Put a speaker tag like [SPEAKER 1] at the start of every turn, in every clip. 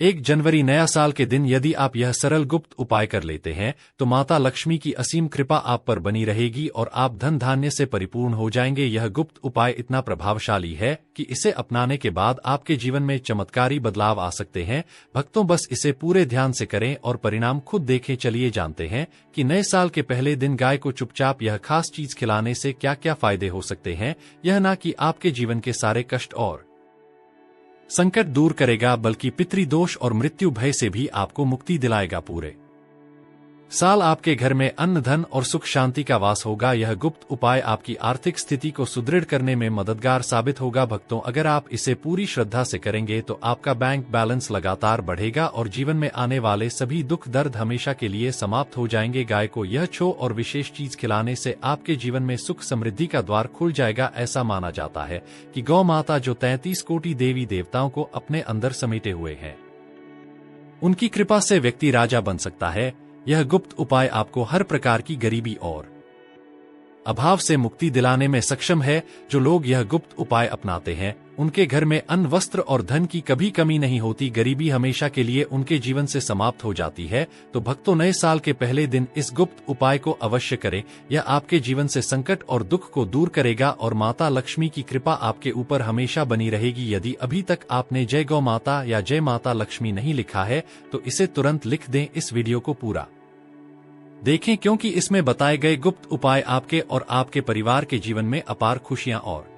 [SPEAKER 1] 1 जनवरी नया साल के दिन यदि आप यह सरल गुप्त उपाय कर लेते हैं तो माता लक्ष्मी की असीम कृपा आप पर बनी रहेगी और आप धन धान्य से परिपूर्ण हो जाएंगे। यह गुप्त उपाय इतना प्रभावशाली है कि इसे अपनाने के बाद आपके जीवन में चमत्कारी बदलाव आ सकते हैं। भक्तों, बस इसे पूरे ध्यान से करें और परिणाम खुद देखें। चलिए जानते हैं कि नए साल के पहले दिन गाय को चुपचाप यह खास चीज खिलाने से क्या क्या फायदे हो सकते हैं। यह ना कि आपके जीवन के सारे कष्ट और संकट दूर करेगा बल्कि पितृदोष और मृत्यु भय से भी आपको मुक्ति दिलाएगा। पूरे साल आपके घर में अन्न, धन और सुख शांति का वास होगा। यह गुप्त उपाय आपकी आर्थिक स्थिति को सुदृढ़ करने में मददगार साबित होगा। भक्तों, अगर आप इसे पूरी श्रद्धा से करेंगे तो आपका बैंक बैलेंस लगातार बढ़ेगा और जीवन में आने वाले सभी दुख दर्द हमेशा के लिए समाप्त हो जाएंगे। गाय को यह छो और विशेष चीज खिलाने से आपके जीवन में सुख समृद्धि का द्वार खुल जाएगा। ऐसा माना जाता है कि गौ माता जो 33 कोटि देवी देवताओं को अपने अंदर समेटे हुए हैं, उनकी कृपा से व्यक्ति राजा बन सकता है। यह गुप्त उपाय आपको हर प्रकार की गरीबी और अभाव से मुक्ति दिलाने में सक्षम है। जो लोग यह गुप्त उपाय अपनाते हैं उनके घर में अन्न, वस्त्र और धन की कभी कमी नहीं होती। गरीबी हमेशा के लिए उनके जीवन से समाप्त हो जाती है। तो भक्तों, नए साल के पहले दिन इस गुप्त उपाय को अवश्य करें। यह आपके जीवन से संकट और दुख को दूर करेगा और माता लक्ष्मी की कृपा आपके ऊपर हमेशा बनी रहेगी। यदि अभी तक आपने जय गौ माता या जय माता लक्ष्मी नहीं लिखा है तो इसे तुरंत लिख दें। इस वीडियो को पूरा देखें क्योंकि इसमें बताए गए गुप्त उपाय आपके और आपके परिवार के जीवन में अपार खुशियां और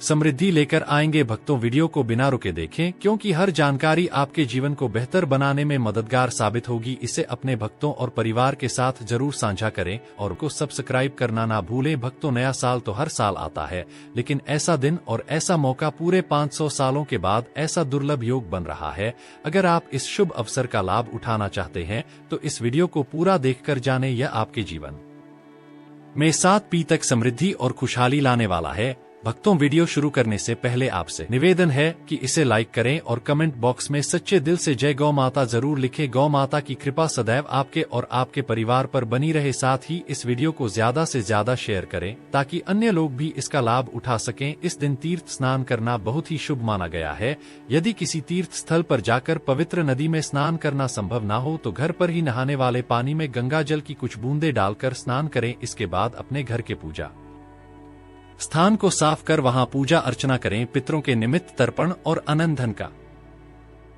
[SPEAKER 1] समृद्धि लेकर आएंगे। भक्तों, वीडियो को बिना रुके देखें क्योंकि हर जानकारी आपके जीवन को बेहतर बनाने में मददगार साबित होगी। इसे अपने भक्तों और परिवार के साथ जरूर साझा करें और को सब्सक्राइब करना ना भूलें। भक्तों, नया साल तो हर साल आता है, लेकिन ऐसा दिन और ऐसा मौका पूरे 500 सालों के बाद ऐसा दुर्लभ योग बन रहा है। अगर आप इस शुभ अवसर का लाभ उठाना चाहते हैं तो इस वीडियो को पूरा देखकर जानें। यह आपके जीवन में 7 पी तक समृद्धि और खुशहाली लाने वाला है। भक्तों, वीडियो शुरू करने से पहले आपसे निवेदन है कि इसे लाइक करें और कमेंट बॉक्स में सच्चे दिल से जय गौ माता जरूर लिखें। गौ माता की कृपा सदैव आपके और आपके परिवार पर बनी रहे। साथ ही इस वीडियो को ज्यादा से ज्यादा शेयर करें ताकि अन्य लोग भी इसका लाभ उठा सकें। इस दिन तीर्थ स्नान करना बहुत ही शुभ माना गया है। यदि किसी तीर्थ स्थल पर जाकर पवित्र नदी में स्नान करना संभव ना हो तो घर पर ही नहाने वाले पानी में गंगा जल की कुछ बूंदें डालकर स्नान करें। इसके बाद अपने घर के पूजा स्थान को साफ कर वहां पूजा अर्चना करें। पितरों के निमित्त तर्पण और अनंत धन का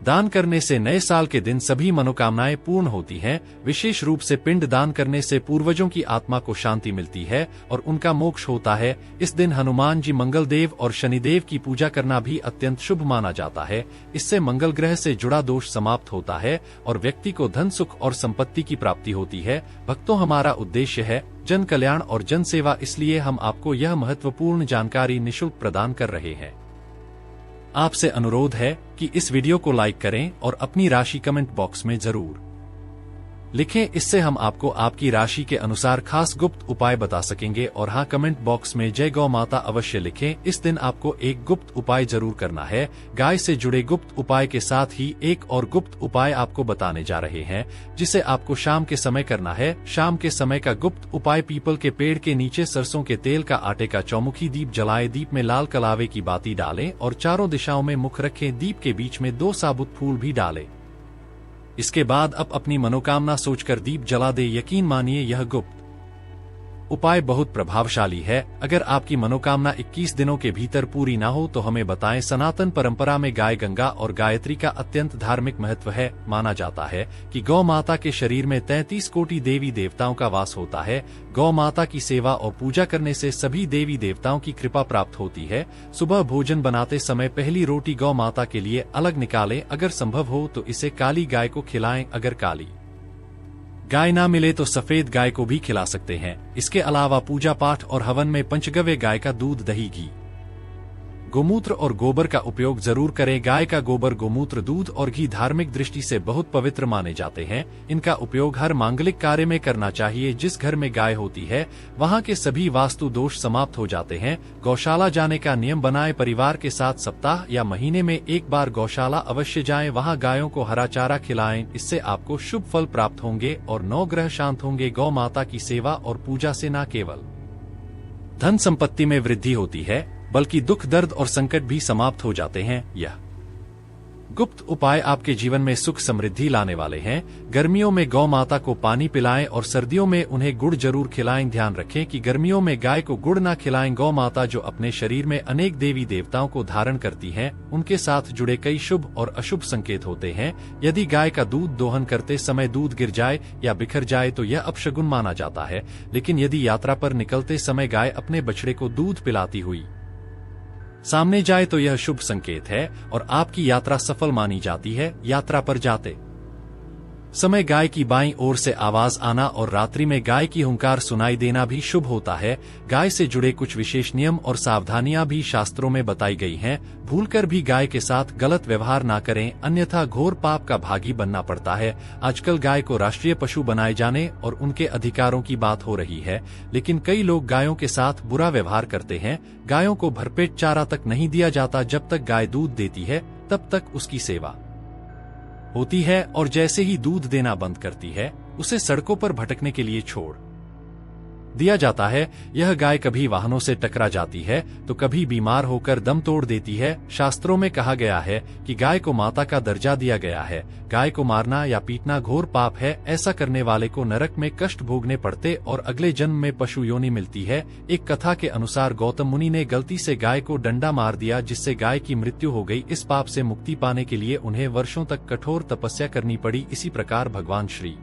[SPEAKER 1] दान करने से नए साल के दिन सभी मनोकामनाएं पूर्ण होती हैं। विशेष रूप से पिंड दान करने से पूर्वजों की आत्मा को शांति मिलती है और उनका मोक्ष होता है। इस दिन हनुमान जी, मंगल देव और शनिदेव की पूजा करना भी अत्यंत शुभ माना जाता है। इससे मंगल ग्रह से जुड़ा दोष समाप्त होता है और व्यक्ति को धन, सुख और संपत्ति की प्राप्ति होती है। भक्तों, हमारा उद्देश्य है जन कल्याण और जन सेवा, इसलिए हम आपको यह महत्वपूर्ण जानकारी निःशुल्क प्रदान कर रहे हैं। आपसे अनुरोध है कि इस वीडियो को लाइक करें और अपनी राशि कमेंट बॉक्स में जरूर लिखें। इससे हम आपको आपकी राशि के अनुसार खास गुप्त उपाय बता सकेंगे। और हाँ, कमेंट बॉक्स में जय गौ माता अवश्य लिखें। इस दिन आपको एक गुप्त उपाय जरूर करना है। गाय से जुड़े गुप्त उपाय के साथ ही एक और गुप्त उपाय आपको बताने जा रहे हैं जिसे आपको शाम के समय करना है। शाम के समय का गुप्त उपाय: पीपल के पेड़ के नीचे सरसों के तेल का आटे का चौमुखी दीप जलाएं। दीप में लाल कलावे की बाती डालें और चारों दिशाओं में मुख रखें। दीप के बीच में 2 साबुत फूल भी डालें। इसके बाद अब अपनी मनोकामना सोचकर दीप जला दे। यकीन मानिए यह गुप्त उपाय बहुत प्रभावशाली है। अगर आपकी मनोकामना 21 दिनों के भीतर पूरी ना हो तो हमें बताएं। सनातन परंपरा में गाय, गंगा और गायत्री का अत्यंत धार्मिक महत्व है। माना जाता है कि गौ माता के शरीर में 33 कोटि देवी देवताओं का वास होता है। गौ माता की सेवा और पूजा करने से सभी देवी देवताओं की कृपा प्राप्त होती है। सुबह भोजन बनाते समय पहली रोटी गौ माता के लिए अलग निकालें। अगर संभव हो तो इसे काली गाय को खिलाएं। अगर काली गाय ना मिले तो सफेद गाय को भी खिला सकते हैं। इसके अलावा पूजा पाठ और हवन में पंचगव्य गाय का दूध, दही, घी, गोमूत्र और गोबर का उपयोग जरूर करें। गाय का गोबर, गोमूत्र, दूध और घी धार्मिक दृष्टि से बहुत पवित्र माने जाते हैं। इनका उपयोग हर मांगलिक कार्य में करना चाहिए। जिस घर में गाय होती है वहां के सभी वास्तु दोष समाप्त हो जाते हैं। गौशाला जाने का नियम बनाएं। परिवार के साथ सप्ताह या महीने में एक बार गौशाला अवश्य जाएं। वहां गायों को हरा चारा खिलाएं। इससे आपको शुभ फल प्राप्त होंगे और 9 ग्रह शांत होंगे। गौ माता की सेवा और पूजा से न केवल धन संपत्ति में वृद्धि होती है बल्कि दुख, दर्द और संकट भी समाप्त हो जाते हैं। यह गुप्त उपाय आपके जीवन में सुख समृद्धि लाने वाले हैं। गर्मियों में गौ माता को पानी पिलाएं और सर्दियों में उन्हें गुड़ जरूर खिलाएं। ध्यान रखें कि गर्मियों में गाय को गुड़ ना खिलाएं। गौ माता जो अपने शरीर में अनेक देवी देवताओं को धारण करती हैं, उनके साथ जुड़े कई शुभ और अशुभ संकेत होते हैं। यदि गाय का दूध दोहन करते समय दूध गिर जाए या बिखर जाए तो यह अपशगुन माना जाता है, लेकिन यदि यात्रा पर निकलते समय गाय अपने बछड़े को दूध पिलाती हुई सामने जाए तो यह शुभ संकेत है और आपकी यात्रा सफल मानी जाती है। यात्रा पर जाते समय गाय की बाईं ओर से आवाज आना और रात्रि में गाय की हुंकार सुनाई देना भी शुभ होता है। गाय से जुड़े कुछ विशेष नियम और सावधानियां भी शास्त्रों में बताई गई हैं। भूलकर भी गाय के साथ गलत व्यवहार ना करें, अन्यथा घोर पाप का भागी बनना पड़ता है। आजकल गाय को राष्ट्रीय पशु बनाए जाने और उनके अधिकारों की बात हो रही है, लेकिन कई लोग गायों के साथ बुरा व्यवहार करते हैं। गायों को भरपेट चारा तक नहीं दिया जाता। जब तक गाय दूध देती है तब तक उसकी सेवा होती है और जैसे ही दूध देना बंद करती है उसे सड़कों पर भटकने के लिए छोड़ दिया जाता है। यह गाय कभी वाहनों से टकरा जाती है तो कभी बीमार होकर दम तोड़ देती है। शास्त्रों में कहा गया है कि गाय को माता का दर्जा दिया गया है। गाय को मारना या पीटना घोर पाप है। ऐसा करने वाले को नरक में कष्ट भोगने पड़ते और अगले जन्म में पशु योनि मिलती है। एक कथा के अनुसार गौतम मुनि ने गलती से गाय को डंडा मार दिया, जिससे गाय की मृत्यु हो गई। इस पाप से मुक्ति पाने के लिए उन्हें वर्षों तक कठोर तपस्या करनी पड़ी। इसी प्रकार भगवान श्री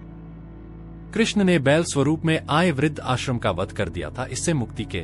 [SPEAKER 1] कृष्ण ने बैल स्वरूप में आए वृद्ध आश्रम का वध कर दिया था। इससे मुक्ति के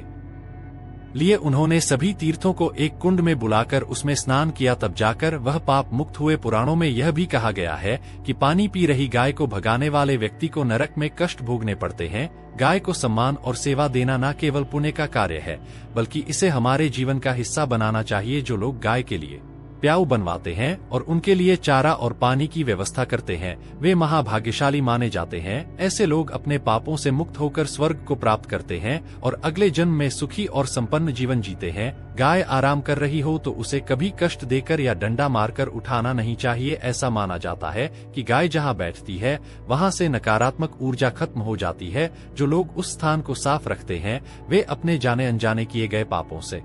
[SPEAKER 1] लिए उन्होंने सभी तीर्थों को एक कुंड में बुलाकर उसमें स्नान किया, तब जाकर वह पाप मुक्त हुए। पुराणों में यह भी कहा गया है कि पानी पी रही गाय को भगाने वाले व्यक्ति को नरक में कष्ट भोगने पड़ते हैं। गाय को सम्मान और सेवा देना न केवल पुण्य का कार्य है, बल्कि इसे हमारे जीवन का हिस्सा बनाना चाहिए। जो लोग गाय के लिए प्याऊ बनवाते हैं और उनके लिए चारा और पानी की व्यवस्था करते हैं, वे महाभाग्यशाली माने जाते हैं। ऐसे लोग अपने पापों से मुक्त होकर स्वर्ग को प्राप्त करते हैं और अगले जन्म में सुखी और संपन्न जीवन जीते हैं। गाय आराम कर रही हो तो उसे कभी कष्ट देकर या डंडा मारकर उठाना नहीं चाहिए। ऐसा माना जाता है कि गाय जहां बैठती है वहां से नकारात्मक ऊर्जा खत्म हो जाती है। जो लोग उस स्थान को साफ रखते हैं वे अपने जाने अनजाने किए गए पापों से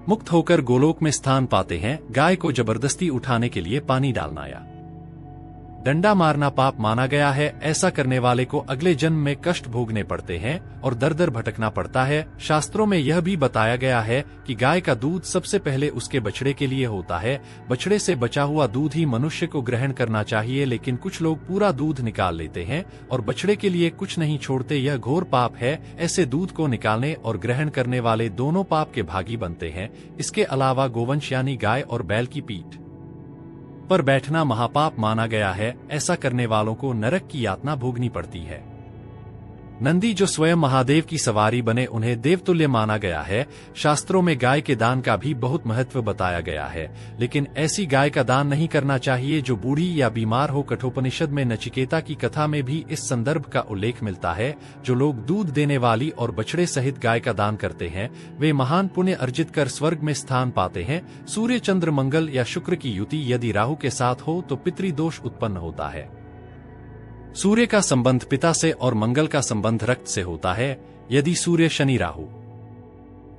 [SPEAKER 1] मुक्त होकर गोलोक में स्थान पाते हैं। गाय को जबरदस्ती उठाने के लिए पानी डालना या डंडा मारना पाप माना गया है। ऐसा करने वाले को अगले जन्म में कष्ट भोगने पड़ते हैं और दर दर भटकना पड़ता है। शास्त्रों में यह भी बताया गया है कि गाय का दूध सबसे पहले उसके बछड़े के लिए होता है। बछड़े से बचा हुआ दूध ही मनुष्य को ग्रहण करना चाहिए, लेकिन कुछ लोग पूरा दूध निकाल लेते हैं और बछड़े के लिए कुछ नहीं छोड़ते। यह घोर पाप है। ऐसे दूध को निकालने और ग्रहण करने वाले दोनों पाप के भागी बनते हैं। इसके अलावा गोवंश यानी गाय और बैल की पीठ पर बैठना महापाप माना गया है। ऐसा करने वालों को नरक की यातना भोगनी पड़ती है। नंदी जो स्वयं महादेव की सवारी बने उन्हें देवतुल्य माना गया है। शास्त्रों में गाय के दान का भी बहुत महत्व बताया गया है, लेकिन ऐसी गाय का दान नहीं करना चाहिए जो बूढ़ी या बीमार हो। कठोपनिषद में नचिकेता की कथा में भी इस संदर्भ का उल्लेख मिलता है। जो लोग दूध देने वाली और बछड़े सहित गाय का दान करते हैं वे महान पुण्य अर्जित कर स्वर्ग में स्थान पाते हैं। सूर्य, चंद्र, मंगल या शुक्र की युति यदि राहु के साथ हो तो पितृदोष उत्पन्न होता है। सूर्य का संबंध पिता से और मंगल का संबंध रक्त से होता है। यदि सूर्य शनि राहु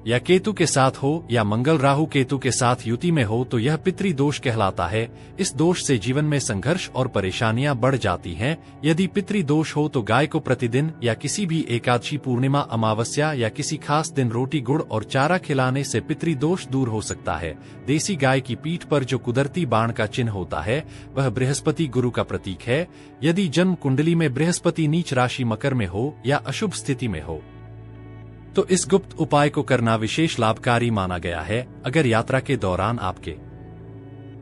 [SPEAKER 1] या केतु के साथ हो या मंगल राहु केतु के साथ युति में हो तो यह पितृदोष कहलाता है। इस दोष से जीवन में संघर्ष और परेशानियां बढ़ जाती हैं। यदि पितृदोष हो तो गाय को प्रतिदिन या किसी भी एकादशी, पूर्णिमा, अमावस्या या किसी खास दिन रोटी, गुड़ और चारा खिलाने से पितृदोष दूर हो सकता है। देसी गाय की पीठ पर जो कुदरती बाण का चिन्ह होता है वह बृहस्पति गुरु का प्रतीक है। यदि जन्म कुंडली में बृहस्पति नीच राशि मकर में हो या अशुभ स्थिति में हो तो इस गुप्त उपाय को करना विशेष लाभकारी माना गया है। अगर यात्रा के दौरान आपके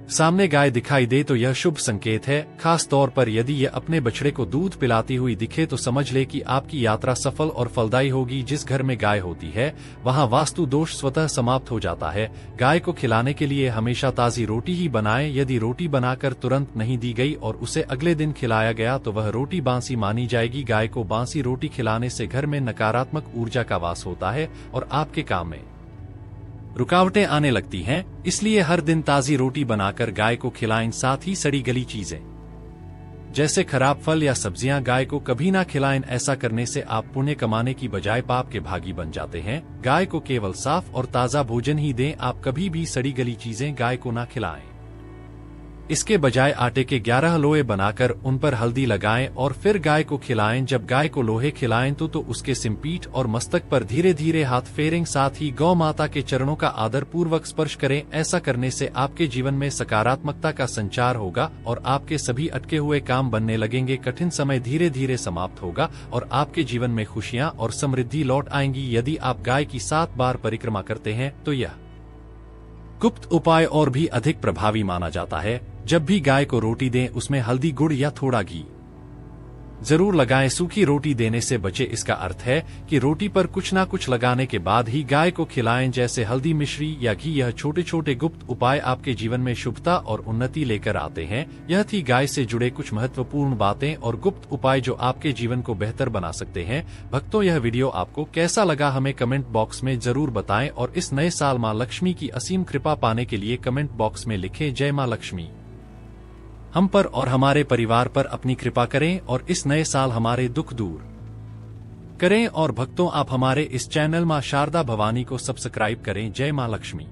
[SPEAKER 1] सामने गाय दिखाई दे तो यह शुभ संकेत है। खास तौर पर यदि यह अपने बछड़े को दूध पिलाती हुई दिखे तो समझ ले कि आपकी यात्रा सफल और फलदायी होगी। जिस घर में गाय होती है वहां वास्तु दोष स्वतः समाप्त हो जाता है। गाय को खिलाने के लिए हमेशा ताजी रोटी ही बनाएं। यदि रोटी बनाकर तुरंत नहीं दी गई और उसे अगले दिन खिलाया गया तो वह रोटी बासी मानी जाएगी। गाय को बासी रोटी खिलाने से घर में नकारात्मक ऊर्जा का वास होता है और आपके काम में रुकावटें आने लगती हैं। इसलिए हर दिन ताजी रोटी बनाकर गाय को खिलाएं। साथ ही सड़ी गली चीजें जैसे खराब फल या सब्जियां गाय को कभी ना खिलाएं। ऐसा करने से आप पुण्य कमाने की बजाय पाप के भागी बन जाते हैं। गाय को केवल साफ और ताजा भोजन ही दें। आप कभी भी सड़ी गली चीजें गाय को ना खिलाएं। इसके बजाय आटे के 11 लोहे बनाकर उन पर हल्दी लगाएं और फिर गाय को खिलाएं। जब गाय को लोहे खिलाएं तो उसके सिमपीठ और मस्तक पर धीरे धीरे हाथ फेरें। साथ ही गौ माता के चरणों का आदर पूर्वक स्पर्श करें। ऐसा करने से आपके जीवन में सकारात्मकता का संचार होगा और आपके सभी अटके हुए काम बनने लगेंगे। कठिन समय धीरे धीरे समाप्त होगा और आपके जीवन में खुशियां और समृद्धि लौट आएंगी। यदि आप गाय की 7 बार परिक्रमा करते हैं तो यह गुप्त उपाय और भी अधिक प्रभावी माना जाता है। जब भी गाय को रोटी दें उसमें हल्दी, गुड़ या थोड़ा घी जरूर लगाएं। सूखी रोटी देने से बचे। इसका अर्थ है कि रोटी पर कुछ ना कुछ लगाने के बाद ही गाय को खिलाएं, जैसे हल्दी, मिश्री या घी। यह छोटे छोटे गुप्त उपाय आपके जीवन में शुभता और उन्नति लेकर आते हैं। यह थी गाय से जुड़े कुछ महत्वपूर्ण बातें और गुप्त उपाय जो आपके जीवन को बेहतर बना सकते हैं। भक्तों, यह वीडियो आपको कैसा लगा हमें कमेंट बॉक्स में जरूर बताएं और इस नए साल मां लक्ष्मी की असीम कृपा पाने के लिए कमेंट बॉक्स में लिखें, जय मां लक्ष्मी हम पर और हमारे परिवार पर अपनी कृपा करें और इस नए साल हमारे दुख दूर करें। और भक्तों, आप हमारे इस चैनल मां शारदा भवानी को सब्सक्राइब करें। जय मां लक्ष्मी।